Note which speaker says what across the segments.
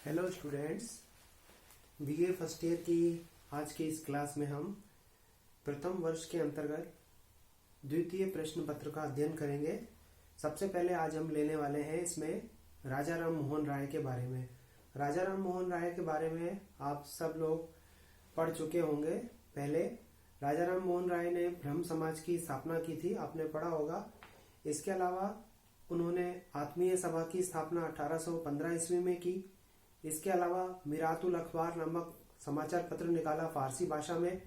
Speaker 1: Hello students, BA first year की आज की इस क्लास में हम प्रथम वर्ष के अंतर्गत द्वितीय प्रश्न पत्र का अध्ययन करेंगे। सबसे पहले आज हम लेने वाले हैं इसमें राजा राम मोहन राय के बारे में। राजा राम मोहन राय के बारे में आप सब लोग पढ़ चुके होंगे। पहले राजा राम मोहन राय ने ब्रह्म समाज की स्थापना की थी, आपने पढ़ा होगा। इसके अलावा उन्होंने आत्मीय सभा की स्थापना 1815 ईस्वी में की। इसके अलावा मिरातुल अखबार नामक समाचार पत्र निकाला फारसी भाषा में।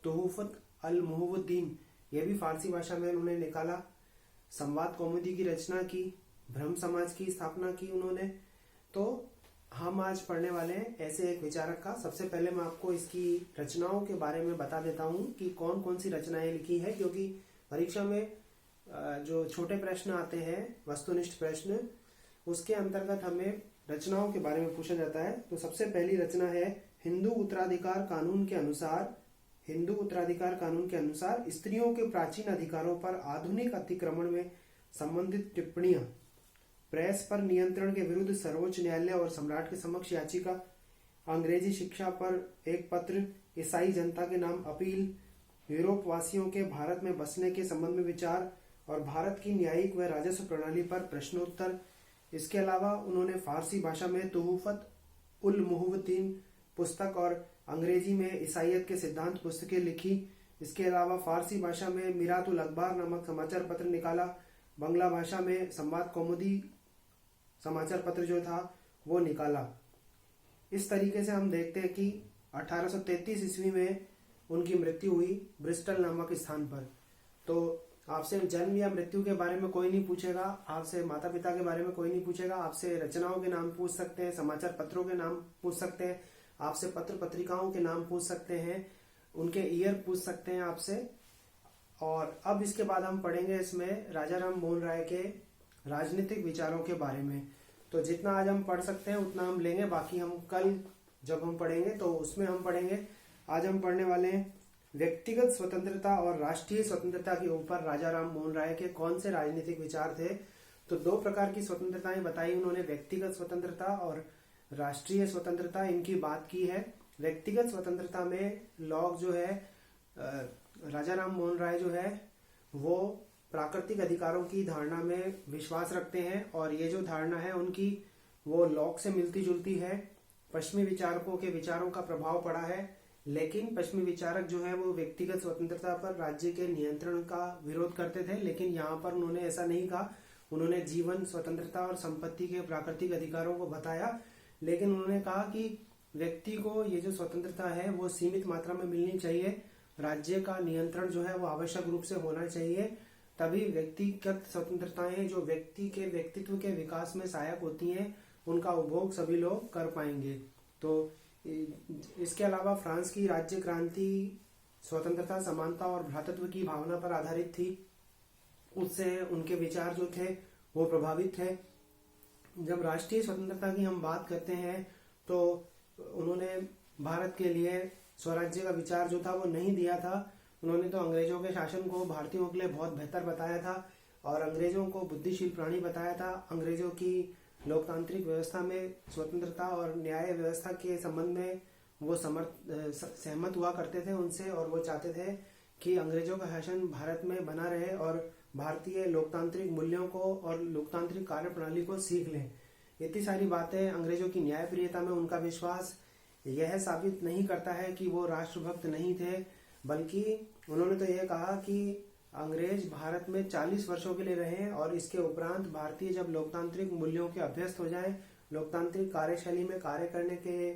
Speaker 1: तुहुफत अल मुहवुद्दीन, यह भी फारसी भाषा में उन्होंने निकाला। संवाद कौमुदी की रचना की। ब्रह्म समाज की स्थापना की उन्होंने। तो हम आज पढ़ने वाले हैं ऐसे एक विचारक का। सबसे पहले मैं आपको इसकी रचनाओं के बारे में बता देता हूं कि कौन कौन सी रचनाएं लिखी है, क्योंकि परीक्षा में जो छोटे प्रश्न आते हैं, वस्तुनिष्ठ प्रश्न, उसके अंतर्गत हमें रचनाओं के बारे में पूछा जाता है। तो सबसे पहली रचना है हिंदू उत्तराधिकार कानून के अनुसार स्त्रियों के प्राचीन अधिकारों पर आधुनिक अतिक्रमण में संबंधित टिप्पणियां, प्रेस पर नियंत्रण के विरुद्ध सर्वोच्च न्यायालय और सम्राट के समक्ष याचिका, अंग्रेजी शिक्षा पर एक पत्र, ईसाई जनता के नाम अपील, यूरोप वासियों के भारत में बसने के संबंध में विचार और भारत की न्यायिक व राजस्व प्रणाली पर प्रश्नोत्तर। इसके अलावा उन्होंने फारसी भाषा में तुहुफत उल मुहवुद्दीन पुस्तक और अंग्रेजी में ईसाइयत के सिद्धांत पुस्तकें लिखी। इसके अलावा फारसी भाषा में मिरातुल अखबार नामक समाचार पत्र निकाला। बांग्ला भाषा में संवाद कौमुदी समाचार पत्र जो था वो निकाला। इस तरीके से हम देखते हैं कि 1833 ईस्वी में उनकी मृत्यु हुई ब्रिस्टल नामक स्थान पर। तो आपसे जन्म या मृत्यु के बारे में कोई नहीं पूछेगा, आपसे माता पिता के बारे में कोई नहीं पूछेगा, आपसे रचनाओं के नाम पूछ सकते हैं, समाचार पत्रों के नाम पूछ सकते हैं, आपसे पत्र पत्रिकाओं के नाम पूछ सकते हैं, उनके ईयर पूछ सकते हैं आपसे। और अब इसके बाद हम पढ़ेंगे इसमें राजा राम मोहन राय के राजनीतिक विचारों के बारे में। तो जितना आज हम पढ़ सकते हैं उतना हम लेंगे, बाकी हम कल जब हम पढ़ेंगे तो उसमें हम पढ़ेंगे। आज हम पढ़ने वाले हैं व्यक्तिगत स्वतंत्रता और राष्ट्रीय स्वतंत्रता के ऊपर राजा राम मोहन राय के कौन से राजनीतिक विचार थे। तो दो प्रकार की स्वतंत्रताएं बताई उन्होंने, व्यक्तिगत स्वतंत्रता और राष्ट्रीय स्वतंत्रता, इनकी बात की है। व्यक्तिगत स्वतंत्रता में लोग जो है, राजा राम मोहन राय जो है वो प्राकृतिक अधिकारों की धारणा में विश्वास रखते हैं, और ये जो धारणा है उनकी वो लॉक से मिलती जुलती है। पश्चिमी विचारकों के विचारों का प्रभाव पड़ा है, लेकिन पश्चिमी विचारक जो है वो व्यक्तिगत स्वतंत्रता पर राज्य के नियंत्रण का विरोध करते थे। लेकिन यहाँ पर उन्होंने ऐसा नहीं कहा, उन्होंने जीवन स्वतंत्रता और संपत्ति के प्राकृतिक अधिकारों को बताया। लेकिन उन्होंने कहा कि व्यक्ति को ये जो स्वतंत्रता है वो सीमित मात्रा में मिलनी चाहिए, राज्य का नियंत्रण जो है वो आवश्यक रूप से होना चाहिए, तभी व्यक्तिगत स्वतंत्रताएं जो व्यक्ति के व्यक्तित्व के विकास में सहायक होती हैं उनका उपभोग सभी लोग कर पाएंगे। तो इसके अलावा फ्रांस की राज्य क्रांति स्वतंत्रता, समानता और भ्रातृत्व की भावना पर आधारित थी, उससे उनके विचार जो थे वो प्रभावित थे। जब राष्ट्रीय स्वतंत्रता की हम बात करते हैं तो उन्होंने भारत के लिए स्वराज्य का विचार जो था वो नहीं दिया था। उन्होंने तो अंग्रेजों के शासन को भारतीयों के लिए बहुत बेहतर बताया था और अंग्रेजों को बुद्धिशील प्राणी बताया था। अंग्रेजों की लोकतांत्रिक व्यवस्था में स्वतंत्रता और न्याय व्यवस्था के संबंध में वो सहमत हुआ करते थे उनसे, और वो चाहते थे कि अंग्रेजों का शासन भारत में बना रहे और भारतीय लोकतांत्रिक मूल्यों को और लोकतांत्रिक कार्य प्रणाली को सीख लें। इतनी सारी बातें, अंग्रेजों की न्यायप्रियता में उनका विश्वास, यह साबित नहीं करता है कि वो राष्ट्रभक्त नहीं थे, बल्कि उन्होंने तो यह कहा कि अंग्रेज भारत में 40 वर्षों के लिए रहे और इसके उपरांत भारतीय जब लोकतांत्रिक मूल्यों के अभ्यस्त हो जाए, लोकतांत्रिक कार्यशैली में कार्य करने के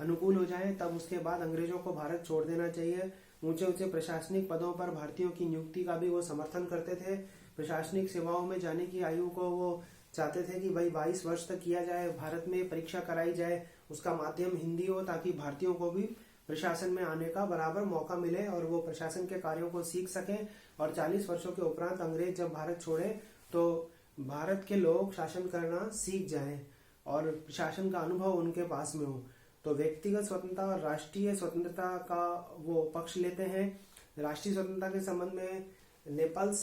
Speaker 1: अनुकूल हो जाए, तब उसके बाद अंग्रेजों को भारत छोड़ देना चाहिए। ऊंचे ऊंचे प्रशासनिक पदों पर भारतीयों की नियुक्ति का भी वो समर्थन करते थे। प्रशासनिक सेवाओं में जाने की आयु को वो चाहते थे कि भाई 22 वर्ष तक किया जाए, भारत में परीक्षा कराई जाए, उसका माध्यम हिंदी हो, ताकि भारतीयों को भी प्रशासन में आने का बराबर मौका मिले और वो प्रशासन के कार्यों को सीख सकें। और 40 वर्षों के उपरांत अंग्रेज जब भारत छोड़े तो भारत के लोग शासन करना सीख जाएं और प्रशासन का अनुभव उनके पास में हो। तो व्यक्तिगत स्वतंत्रता और राष्ट्रीय स्वतंत्रता का वो पक्ष लेते हैं। राष्ट्रीय स्वतंत्रता के संबंध में, नेपल्स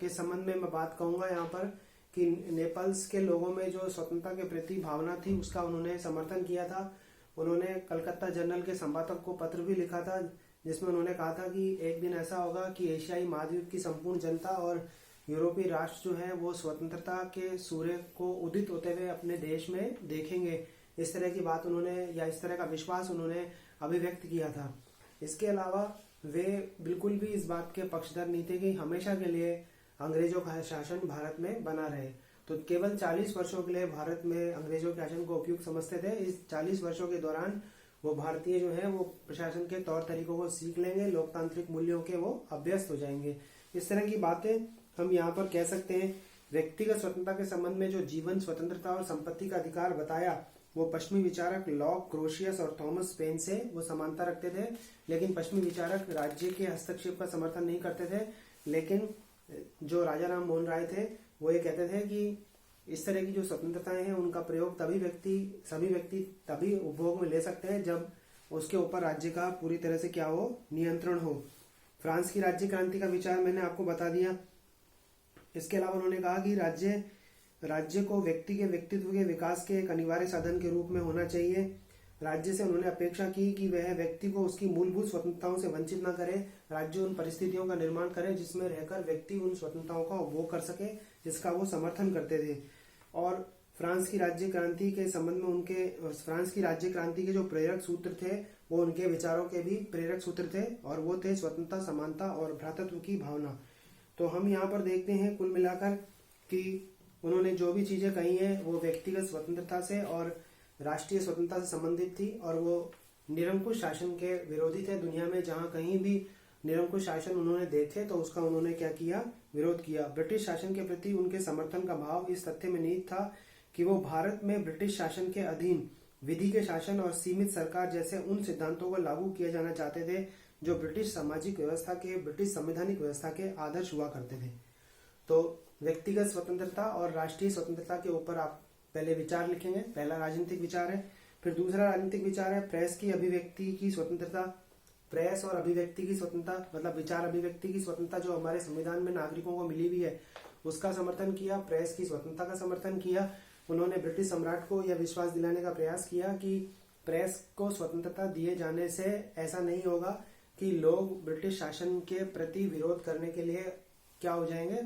Speaker 1: के संबंध में मैं बात कहूंगा यहाँ पर कि नेपल्स के लोगों में जो स्वतंत्रता के प्रति भावना थी उसका उन्होंने समर्थन किया था। उन्होंने कलकत्ता जर्नल के संपादक को पत्र भी लिखा था जिसमें उन्होंने कहा था कि एक दिन ऐसा होगा कि एशियाई महाद्वीप की संपूर्ण जनता और यूरोपीय राष्ट्र जो है वो स्वतंत्रता के सूर्य को उदित होते हुए अपने देश में देखेंगे। इस तरह की बात उन्होंने या इस तरह का विश्वास उन्होंने अभिव्यक्त किया था। इसके अलावा वे बिल्कुल भी इस बात के पक्षधर नहीं थे कि हमेशा के लिए अंग्रेजों का शासन भारत में बना रहे। तो केवल 40 वर्षों के लिए भारत में अंग्रेजों के शासन को उपयुक्त समझते थे। इस 40 वर्षों के दौरान वो भारतीय जो है वो प्रशासन के तौर तरीकों को सीख लेंगे, लोकतांत्रिक मूल्यों के वो अभ्यस्त हो जाएंगे। इस तरह की बातें हम यहाँ पर कह सकते हैं। व्यक्तिगत स्वतंत्रता के संबंध में जो जीवन स्वतंत्रता और संपत्ति का अधिकार बताया वो पश्चिमी विचारक लॉक, ग्रोशियस और थॉमस पेन से वो समानता रखते थे, लेकिन पश्चिमी विचारक राज्य के हस्तक्षेप का समर्थन नहीं करते थे। लेकिन जो राजा राम मोहन राय थे वो ये कहते थे कि इस तरह की जो स्वतंत्रताएं हैं उनका प्रयोग सभी व्यक्ति तभी उपभोग में ले सकते हैं जब उसके ऊपर राज्य का पूरी तरह से क्या हो, नियंत्रण हो। फ्रांस की राज्य क्रांति का विचार मैंने आपको बता दिया। इसके अलावा उन्होंने कहा कि राज्य को व्यक्ति के व्यक्तित्व के विकास के एक अनिवार्य साधन के रूप में होना चाहिए। राज्य से उन्होंने अपेक्षा की कि वह व्यक्ति को उसकी मूलभूत स्वतंत्रताओं से वंचित न करे। राज्य उन परिस्थितियों का निर्माण करे जिसमें रहकर व्यक्ति उन स्वतंत्रताओं का उपभोग कर सके जिसका वो समर्थन करते थे। और फ्रांस की राज्य क्रांति के संबंध में फ्रांस की राज्य क्रांति के जो प्रेरक सूत्र थे वो उनके विचारों के भी प्रेरक सूत्र थे और वो थे स्वतंत्रता, समानता और भ्रातृत्व की भावना। तो हम यहाँ पर देखते हैं कुल मिलाकर कि उन्होंने जो भी चीजें कही हैं वो व्यक्तिगत स्वतंत्रता से और राष्ट्रीय स्वतंत्रता से संबंधित थी और वो निरंकुश शासन के विरोधी थे। दुनिया में जहां कहीं भी निरंकुश शासन उन्होंने देखे तो उसका उन्होंने क्या किया, विरोध किया। ब्रिटिश शासन के प्रति उनके समर्थन का भाव इस तथ्य में निहित था कि वो भारत में ब्रिटिश शासन के अधीन विधि के शासन और सीमित सरकार जैसे उन सिद्धांतों को लागू किए जाना चाहते थे जो ब्रिटिश सामाजिक व्यवस्था के, ब्रिटिश संवैधानिक व्यवस्था के आदर्श हुआ करते थे। तो व्यक्तिगत स्वतंत्रता और राष्ट्रीय स्वतंत्रता के ऊपर आप पहले विचार लिखेंगे। पहला राजनीतिक विचार है। फिर दूसरा राजनीतिक विचार है प्रेस की अभिव्यक्ति की स्वतंत्रता। प्रेस और अभिव्यक्ति की स्वतंत्रता मतलब विचार अभिव्यक्ति की स्वतंत्रता जो हमारे संविधान में नागरिकों को मिली हुई है उसका समर्थन किया। प्रेस की स्वतंत्रता का समर्थन किया। उन्होंने ब्रिटिश सम्राट को यह विश्वास दिलाने का प्रयास किया कि प्रेस को स्वतंत्रता दिए जाने से ऐसा नहीं होगा कि लोग ब्रिटिश शासन के प्रति विरोध करने के लिए क्या हो जाएंगे,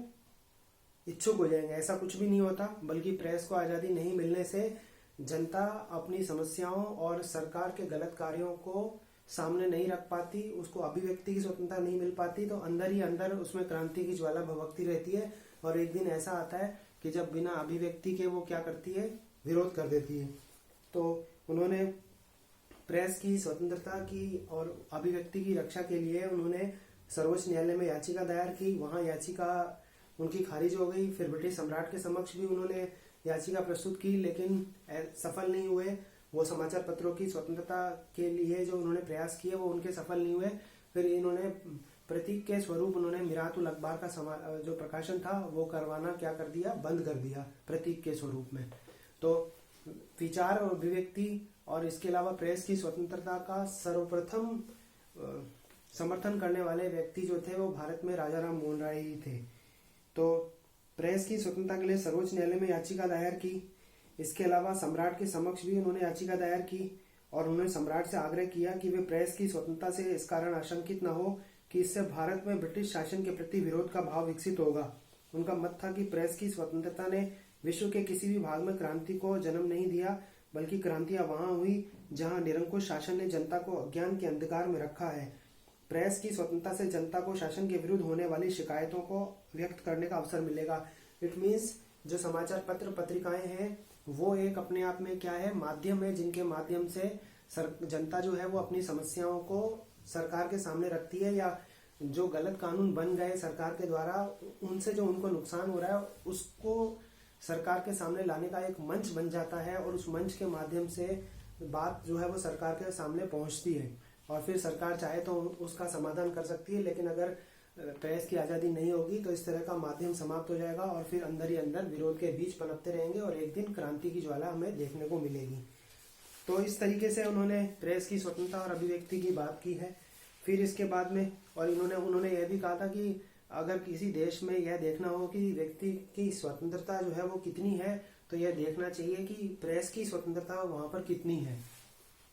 Speaker 1: इच्छुक हो जाएंगे। ऐसा कुछ भी नहीं होता, बल्कि प्रेस को आजादी नहीं मिलने से जनता अपनी समस्याओं और सरकार के गलत कार्यों को सामने नहीं रख पाती, उसको अभिव्यक्ति की स्वतंत्रता नहीं मिल पाती, तो अंदर ही अंदर उसमें क्रांति की ज्वाला भभकती रहती है और एक दिन ऐसा आता है कि जब बिना अभिव्यक्ति के वो क्या करती है, विरोध कर देती है। तो उन्होंने प्रेस की स्वतंत्रता की और अभिव्यक्ति की रक्षा के लिए उन्होंने सर्वोच्च न्यायालय में याचिका दायर की। वहां याचिका उनकी खारिज हो गई। फिर ब्रिटिश सम्राट के समक्ष भी उन्होंने याचिका प्रस्तुत की लेकिन सफल नहीं हुए। वो समाचार पत्रों की स्वतंत्रता के लिए जो उन्होंने प्रयास किए वो उनके सफल नहीं हुए। फिर इन्होंने प्रतीक के स्वरूप उन्होंने मिरातुल अखबार का जो प्रकाशन था वो करवाना क्या कर दिया, बंद कर दिया प्रतीक के स्वरूप में। तो विचार और अभिव्यक्ति और इसके अलावा प्रेस की स्वतंत्रता का सर्वप्रथम समर्थन करने वाले व्यक्ति जो थे वो भारत में राजा राम मोहन राय ही थे। तो प्रेस की स्वतंत्रता के लिए सर्वोच्च न्यायालय में याचिका दायर की। इसके अलावा सम्राट के समक्ष भी उन्होंने याचिका दायर की और उन्होंने सम्राट से आग्रह किया कि वे प्रेस की स्वतंत्रता से इस कारण आशंकित न हो कि इससे भारत में ब्रिटिश शासन के प्रति विरोध का भाव विकसित होगा। उनका मत था कि प्रेस की स्वतंत्रता ने विश्व के किसी भी भाग में क्रांति को जन्म नहीं दिया, बल्कि क्रांतियां वहां हुई जहां निरंकुश शासन ने जनता को अज्ञान के अंधकार में रखा है। प्रेस की स्वतंत्रता से जनता को शासन के विरुद्ध होने वाली शिकायतों को व्यक्त करने का अवसर मिलेगा। इट मीन्स जो समाचार पत्र पत्रिकाएं हैं वो एक अपने आप में क्या है, माध्यम है जिनके माध्यम से जनता जो है वो अपनी समस्याओं को सरकार के सामने रखती है या जो गलत कानून बन गए सरकार के द्वारा उनसे जो उनको नुकसान हो रहा है उसको सरकार के सामने लाने का एक मंच बन जाता है और उस मंच के माध्यम से बात जो है वो सरकार के सामने पहुंचती है और फिर सरकार चाहे तो उसका समाधान कर सकती है। लेकिन अगर प्रेस की आजादी नहीं होगी तो इस तरह का माध्यम समाप्त हो जाएगा और फिर अंदर ही अंदर विरोध के बीच पनपते रहेंगे और एक दिन क्रांति की ज्वाला हमें देखने को मिलेगी। तो इस तरीके से उन्होंने प्रेस की स्वतंत्रता और अभिव्यक्ति की बात की है। फिर इसके बाद में और उन्होंने यह भी कहा था कि अगर किसी देश में यह देखना हो कि व्यक्ति की स्वतंत्रता जो है वो कितनी है, तो यह देखना चाहिए कि प्रेस की स्वतंत्रता वहां पर कितनी है।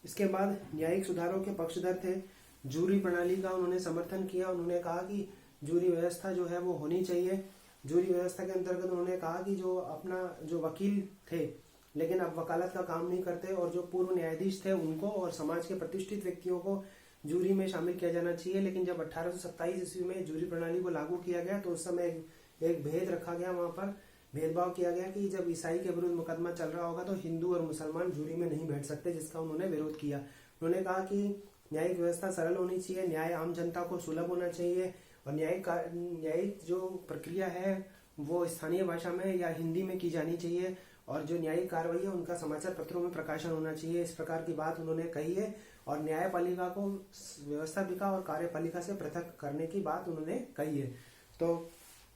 Speaker 1: इसके बाद न्यायिक सुधारों के पक्षधर थे, जूरी प्रणाली का उन्होंने समर्थन किया। उन्होंने कहा कि जूरी व्यवस्था जो है वो होनी चाहिए। जूरी व्यवस्था के अंतर्गत उन्होंने कहा कि जो वकील थे लेकिन अब वकालत का काम नहीं करते और जो पूर्व न्यायाधीश थे उनको और समाज के प्रतिष्ठित व्यक्तियों को जूरी में शामिल किया जाना चाहिए। लेकिन जब 1827 ईस्वी में जूरी प्रणाली को लागू किया गया तो उस समय एक भेद रखा गया, वहां पर भेदभाव किया गया कि जब ईसाई के विरुद्ध मुकदमा चल रहा होगा तो हिंदू और मुसलमान जूरी में नहीं बैठ सकते, जिसका उन्होंने विरोध किया। उन्होंने कहा कि न्यायिक व्यवस्था सरल होनी चाहिए, न्याय आम जनता को सुलभ होना चाहिए और न्यायिक जो प्रक्रिया है वो स्थानीय भाषा में या हिंदी में की जानी चाहिए और जो न्यायिक कार्रवाई है उनका समाचार पत्रों में प्रकाशन होना चाहिए। इस प्रकार की बात उन्होंने कही है और न्यायपालिका को व्यवस्थापिका और कार्यपालिका से पृथक करने की बात उन्होंने कही है। तो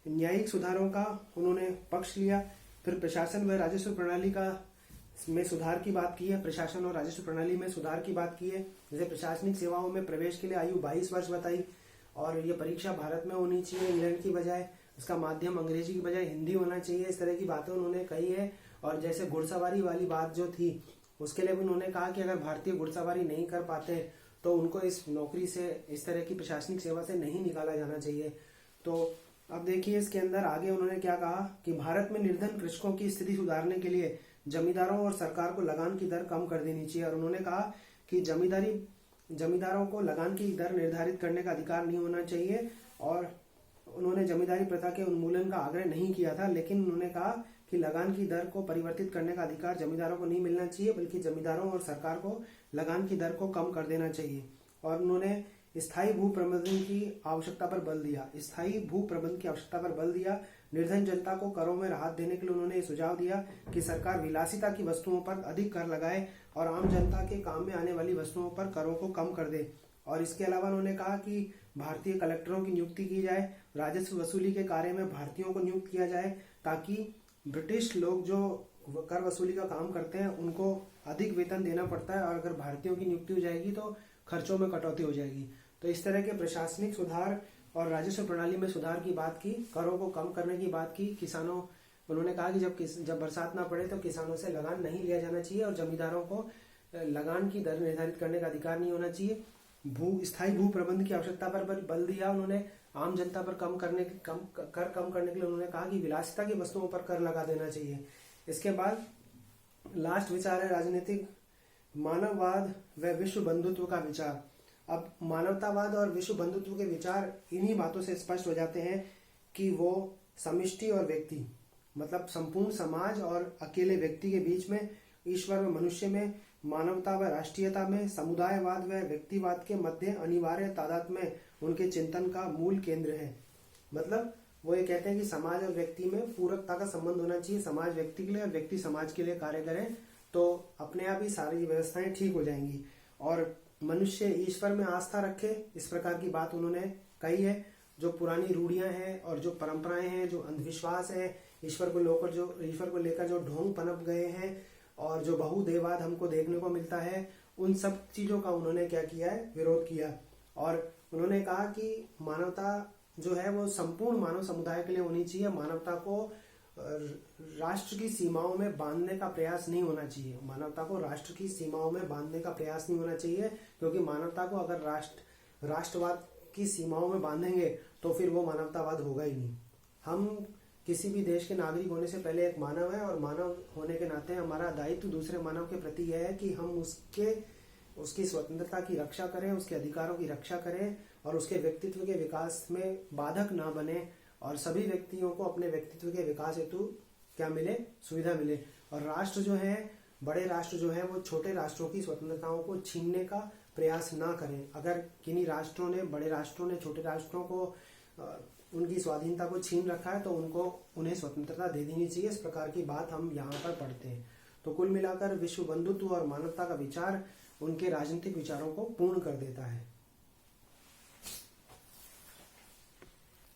Speaker 1: न्यायिक सुधारों का उन्होंने पक्ष लिया। फिर प्रशासन व राजस्व प्रणाली में सुधार की बात की है। प्रशासन और राजस्व प्रणाली में सुधार की बात की है। जैसे प्रशासनिक सेवाओं में प्रवेश के लिए आयु 22 वर्ष बताई और ये परीक्षा भारत में होनी चाहिए इंग्लैंड की बजाय, इसका माध्यम अंग्रेजी की बजाय हिंदी होना चाहिए। इस तरह की बातें उन्होंने कही है। और जैसे घुड़सवारी वाली बात जो थी उसके लिए भी उन्होंने कहा कि अगर भारतीय घुड़सवारी नहीं कर पाते तो उनको इस नौकरी से, इस तरह की प्रशासनिक सेवा से नहीं निकाला जाना चाहिए। तो अब देखिए इसके अंदर आगे उन्होंने क्या कहा कि भारत में निर्धन कृषकों की स्थिति सुधारने के लिए जमींदारों और सरकार को लगान की दर कम कर देनी चाहिए। और उन्होंने कहा कि जमींदारों को लगान की दर निर्धारित करने का अधिकार नहीं होना चाहिए और उन्होंने जमींदारी प्रथा के उन्मूलन का आग्रह नहीं किया था, लेकिन उन्होंने कहा कि लगान की दर को परिवर्तित करने का अधिकार जमींदारों को नहीं मिलना चाहिए, बल्कि जमींदारों और सरकार को लगान की दर को कम कर देना चाहिए। और उन्होंने स्थायी भू प्रबंधन की आवश्यकता पर बल दिया। स्थायी भू प्रबंधन की आवश्यकता पर बल दिया। निर्धन जनता को करों में राहत देने के लिए उन्होंने सुझाव दिया कि सरकार विलासिता की वस्तुओं पर अधिक कर लगाए और आम जनता के काम में आने वाली वस्तुओं पर करों को कम कर दे। और इसके अलावा उन्होंने कहा कि भारतीय कलेक्टरों की नियुक्ति की जाए, राजस्व वसूली के कार्य में भारतीयों को नियुक्त किया जाए ताकि ब्रिटिश लोग जो कर वसूली का काम करते हैं उनको अधिक वेतन देना पड़ता है और अगर भारतीयों की नियुक्ति हो जाएगी तो खर्चों में कटौती हो जाएगी। तो इस तरह के प्रशासनिक सुधार और राजस्व प्रणाली में सुधार की बात की, करों को कम करने की बात की। किसानों, उन्होंने कहा कि जब बरसात ना पड़े तो किसानों से लगान नहीं लिया जाना चाहिए और जमींदारों को लगान की दर निर्धारित करने का अधिकार नहीं होना चाहिए। स्थायी भू प्रबंध की आवश्यकता पर बल दिया उन्होंने। आम जनता पर कर कम करने के लिए उन्होंने कहा कि विलासिता की वस्तुओं पर कर लगा देना चाहिए। इसके बाद लास्ट विचार है राजनीतिक मानववाद व विश्व बंधुत्व का विचार। अब मानवतावाद और विश्व बंधुत्व के विचार इन्हीं बातों से स्पष्ट हो जाते हैं कि वो समष्टि और व्यक्ति, मतलब संपूर्ण समाज और अकेले व्यक्ति के बीच में, ईश्वर व मनुष्य में, मानवता व राष्ट्रीयता में, समुदायवाद व व्यक्तिवाद के मध्य अनिवार्य तादाद में उनके चिंतन का मूल केंद्र है। मतलब वो ये कहते हैं कि समाज और व्यक्ति में पूरकता का संबंध होना चाहिए। समाज व्यक्ति के लिए और व्यक्ति समाज के लिए कार्य करें तो अपने आप ही सारी व्यवस्थाएं ठीक हो जाएंगी और मनुष्य ईश्वर में आस्था रखे, इस प्रकार की बात उन्होंने कही है। जो पुरानी रूढ़ियां हैं और जो परंपराएं हैं, जो अंधविश्वास है, ईश्वर को लेकर जो ढोंग पनप गए हैं और जो बहुदेववाद हमको देखने को मिलता है, उन सब चीजों का उन्होंने क्या किया है, विरोध किया। और उन्होंने कहा कि मानवता जो है वो संपूर्ण मानव समुदाय के लिए होनी चाहिए। मानवता को राष्ट्र की सीमाओं में बांधने का प्रयास नहीं होना चाहिए। मानवता को राष्ट्र की सीमाओं में बांधने का प्रयास नहीं होना चाहिए, क्योंकि मानवता को अगर राष्ट्रवाद की सीमाओं में बांधेंगे तो फिर वो मानवतावाद होगा ही नहीं। हम किसी भी देश के नागरिक होने से पहले एक मानव है और मानव होने के नाते हमारा दायित्व दूसरे मानव के प्रति यह है कि हम उसकी स्वतंत्रता की रक्षा करें, उसके अधिकारों की रक्षा करें और उसके व्यक्तित्व के विकास में बाधक ना बने और सभी व्यक्तियों को अपने व्यक्तित्व के विकास हेतु क्या मिले, सुविधा मिले। और राष्ट्र जो है, बड़े राष्ट्र जो है वो छोटे राष्ट्रों की स्वतंत्रताओं को छीनने का प्रयास ना करें। अगर किन्हीं राष्ट्रों ने, बड़े राष्ट्रों ने छोटे राष्ट्रों को उनकी स्वाधीनता को छीन रखा है तो उन्हें स्वतंत्रता दे देनी चाहिए। इस प्रकार की बात हम यहाँ पर पढ़ते हैं। तो कुल मिलाकर विश्व बंधुत्व और मानवता का विचार उनके राजनीतिक विचारों को पूर्ण कर देता है।